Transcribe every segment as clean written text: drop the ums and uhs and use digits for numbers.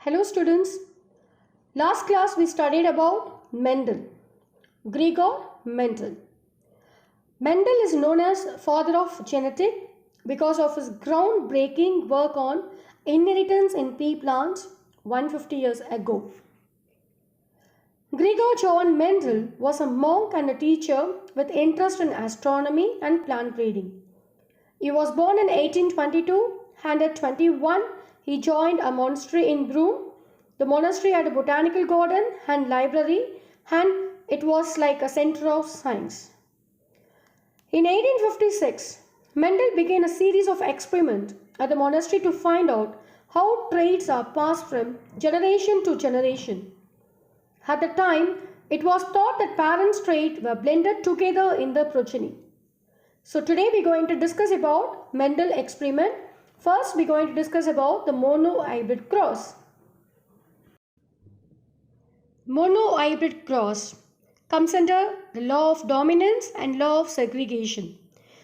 Hello students, last class we studied about Mendel, Gregor Mendel. Mendel is known as father of genetics because of his groundbreaking work on inheritance in pea plants 150 years ago. Gregor John Mendel was a monk and a teacher with interest in astronomy and plant breeding. He was born in 1822 and at 21 he joined a monastery in Brünn. The monastery had a botanical garden and library, and it was like a center of science. In 1856, Mendel began a series of experiments at the monastery to find out how traits are passed from generation to generation. At the time, it was thought that parents' traits were blended together in the progeny. So today we are going to discuss about Mendel experiment. First, we are going to discuss about the monohybrid cross. Monohybrid cross comes under the law of dominance and law of segregation.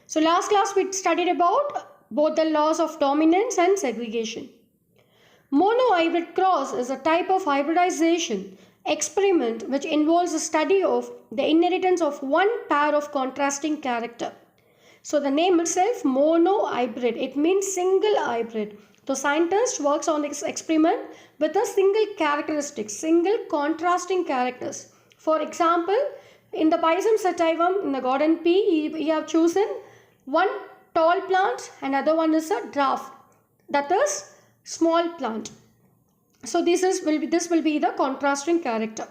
So last class we studied about both the laws of dominance and segregation. Monohybrid cross is a type of hybridization experiment which involves the study of the inheritance of one pair of contrasting character. So the name itself, monohybrid, it means single hybrid. The scientist works on this experiment with a single characteristic, single contrasting characters. For example, in the Pisum sativum, in the garden pea, we have chosen one tall plant and other one is a dwarf, that is small plant. So this will be the contrasting character.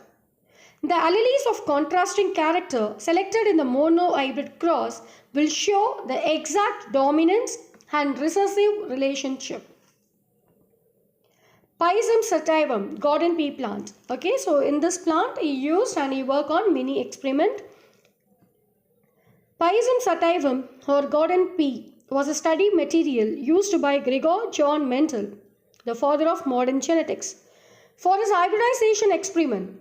The alleles of contrasting character selected in the monohybrid cross will show the exact dominance and recessive relationship. Pisum sativum, garden pea plant. Okay, so in this plant he used and he worked on mini experiment. Pisum sativum or garden pea was a study material used by Gregor John Mendel, the father of modern genetics, for his hybridization experiment.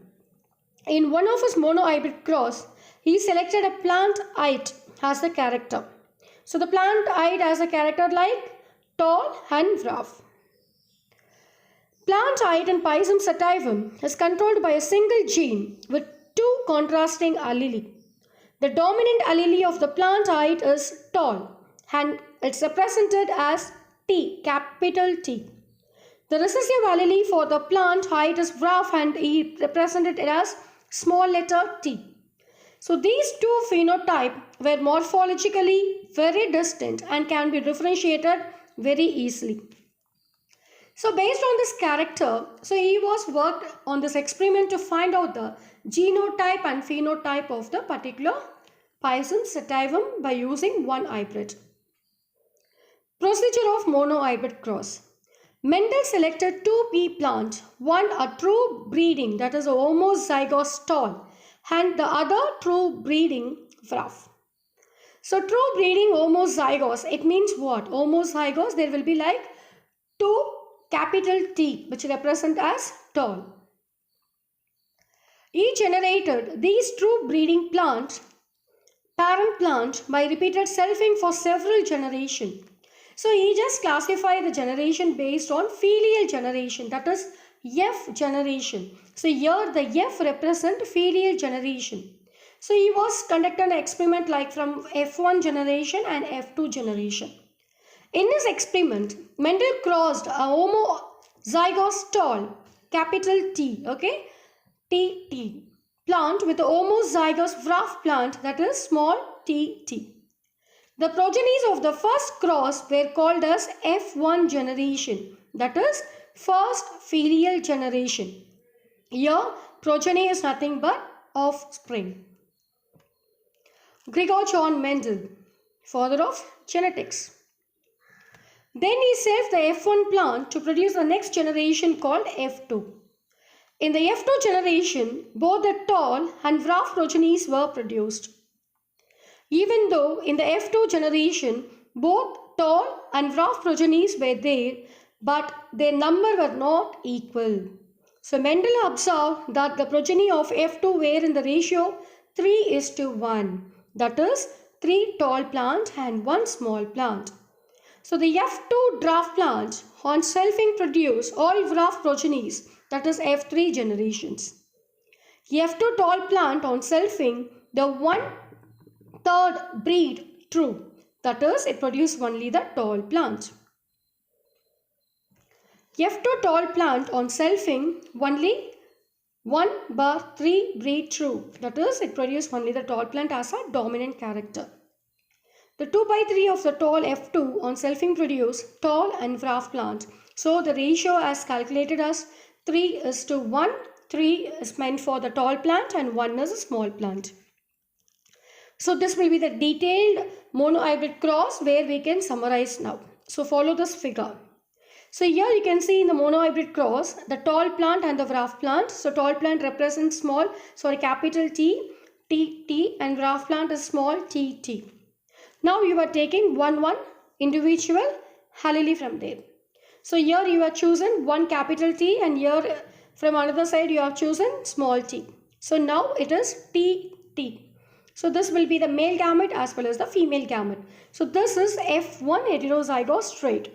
In one of his monohybrid cross, he selected a plant height as the character. So the plant height has a character like tall and dwarf. Plant height in Pisum sativum is controlled by a single gene with two contrasting allele. The dominant allele of the plant height is tall and it's represented as T, capital T. The recessive allele for the plant height is dwarf and he represented it as small letter t. So these two phenotypes were morphologically very distinct and can be differentiated very easily. So based on this character, so he was worked on this experiment to find out the genotype and phenotype of the particular Pisum sativum by using one hybrid. Procedure of monohybrid cross. Mendel selected two pea plants, one a true breeding, that is a homozygous tall, and the other true breeding dwarf. So true breeding homozygous, it means what? Homozygous, there will be like two capital T which represent as tall. He generated these true breeding plants, parent plant, by repeated selfing for several generations. So he just classified the generation based on filial generation, that is F generation. So here the F represent filial generation. So he was conducting an experiment like from F1 generation and F2 generation. In this experiment, Mendel crossed a homozygous tall, capital T, okay, T plant with a homozygous dwarf plant, that is small t. The progenies of the first cross were called as F1 generation, that is first filial generation. Here progeny is nothing but offspring. Gregor John Mendel, father of genetics. Then he saved the F1 plant to produce the next generation called F2. In the F2 generation, both the tall and dwarf progenies were produced. Even though in the F2 generation, both tall and dwarf progenies were there, but their number were not equal. So Mendel observed that the progeny of F2 were in the ratio 3:1. That is 3 tall plants and 1 small plant. So the F2 dwarf plant on selfing produce all dwarf progenies, that is F3 generations. F2 tall plant on selfing the 1/3 breed true, that is it produces only the tall plant. F2 tall plant on selfing only 1/3 breed true, that is it produces only the tall plant as a dominant character. The 2/3 of the tall F2 on selfing produce tall and dwarf plant. So the ratio as calculated as 3:1. 3 is meant for the tall plant and 1 is a small plant. So this will be the detailed monohybrid cross where we can summarize now. So follow this figure. So here you can see in the monohybrid cross the tall plant and the dwarf plant. So tall plant represents capital T, T and dwarf plant is small t, t. Now you are taking one individual allele from there. So here you are chosen one capital T and here from another side you have chosen small t. So now it is T, T. So this will be the male gamete as well as the female gamete. So this is F1 heterozygote trait.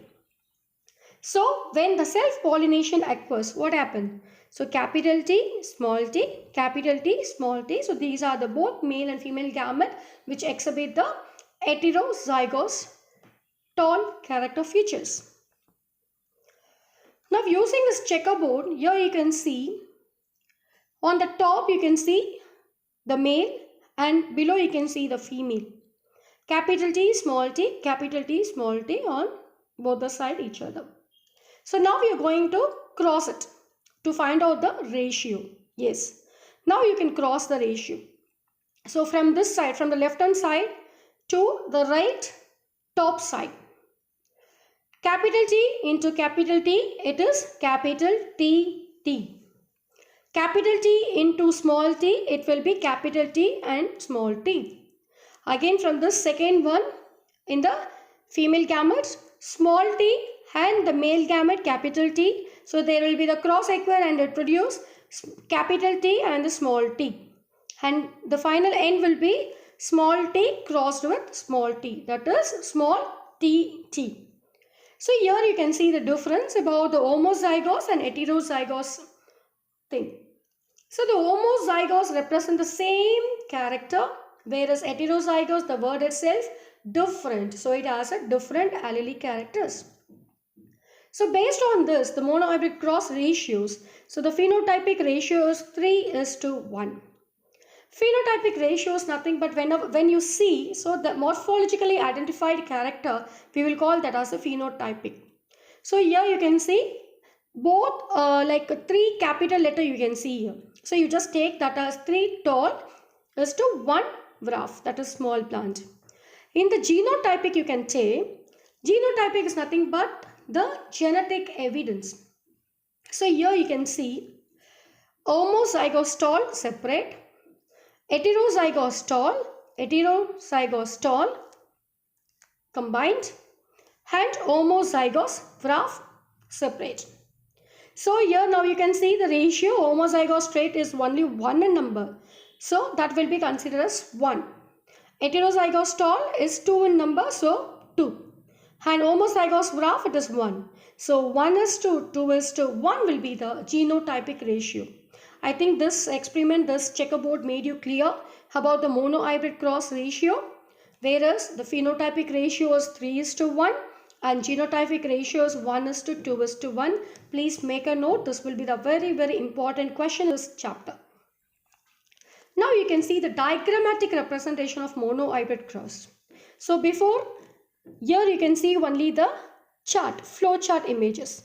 So when the self-pollination occurs, what happened? So capital T, small t, capital T, small t. So these are the both male and female gamete which exhibit the heterozygous tall character features. Now using this checkerboard, here you can see on the top you can see the male and below you can see the female. Capital T, small t, capital T, small t on both the side each other. So now we are going to cross it to find out the ratio. Yes, now you can cross the ratio. So from this side, from the left hand side to the right top side. Capital T into capital T, it is capital T, T. Capital T into small t, it will be capital T and small t. Again from this second one, in the female gametes, small t and the male gamete capital T. So there will be the cross occur and it produce capital T and the small t. And the final end will be small t crossed with small t, that is small t, t. So here you can see the difference about the homozygous and heterozygous thing. So the homozygous represent the same character, whereas heterozygous, the word itself, different. So it has a different allele characters. So based on this, the monohybrid cross ratios, so the phenotypic ratio is 3:1. Phenotypic ratio is nothing but when you see, so the morphologically identified character, we will call that as a phenotypic. So here you can see both like 3 capital letter you can see here. So you just take that as 3 tall is to 1 dwarf, that is small plant. In the genotypic you can say, genotypic is nothing but the genetic evidence. So here you can see homozygous tall separate, heterozygous tall combined and homozygous dwarf separate. So here now you can see the ratio homozygous trait is only 1 in number. So that will be considered as 1. Heterozygous tall is 2 in number, so 2. And homozygous dwarf, it is 1. So 1:2:1 will be the genotypic ratio. I think this experiment, this checkerboard made you clear about the monohybrid cross ratio, whereas the phenotypic ratio is 3:1 and genotypic ratio is 1:2:1. Please make a note. This will be the very important question in this chapter. Now you can see the diagrammatic representation of monohybrid cross. So before, here you can see only the chart, flow chart images.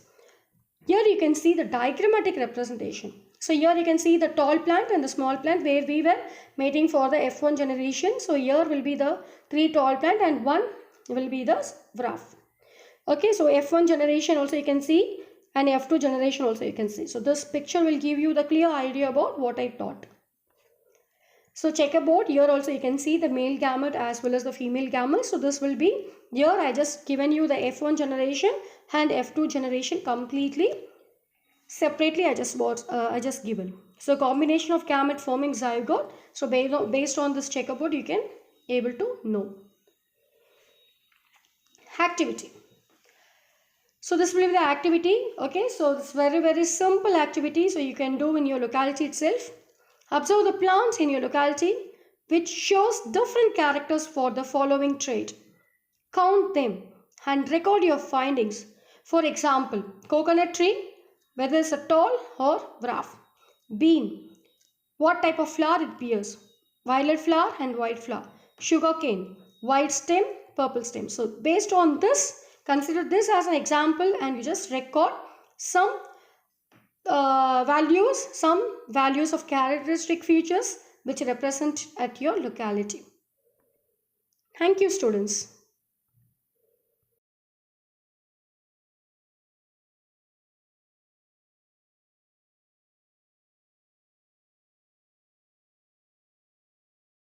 Here you can see the diagrammatic representation. So here you can see the tall plant and the small plant where we were mating for the F1 generation. So here will be the 3 tall plant and 1 will be the dwarf. Okay, so F1 generation also you can see and F2 generation also you can see. So this picture will give you the clear idea about what I taught. So checkerboard, here also you can see the male gamete as well as the female gamete. So this will be, here I just given you the F1 generation and F2 generation completely. Separately I just given. So combination of gamete forming zygote. So based on this checkerboard you can able to know. Activity. So this will be the activity. Okay, so it's very simple activity, so you can do in your locality itself. Observe the plants in your locality which shows different characters for the following trait. Count them and record your findings. For example, coconut tree, whether it's a tall or dwarf. Bean, what type of flower it bears? Violet flower and white flower. Sugarcane, white stem, purple stem. So based on this, consider this as an example and you just record some some values of characteristic features which represent at your locality. Thank you, students.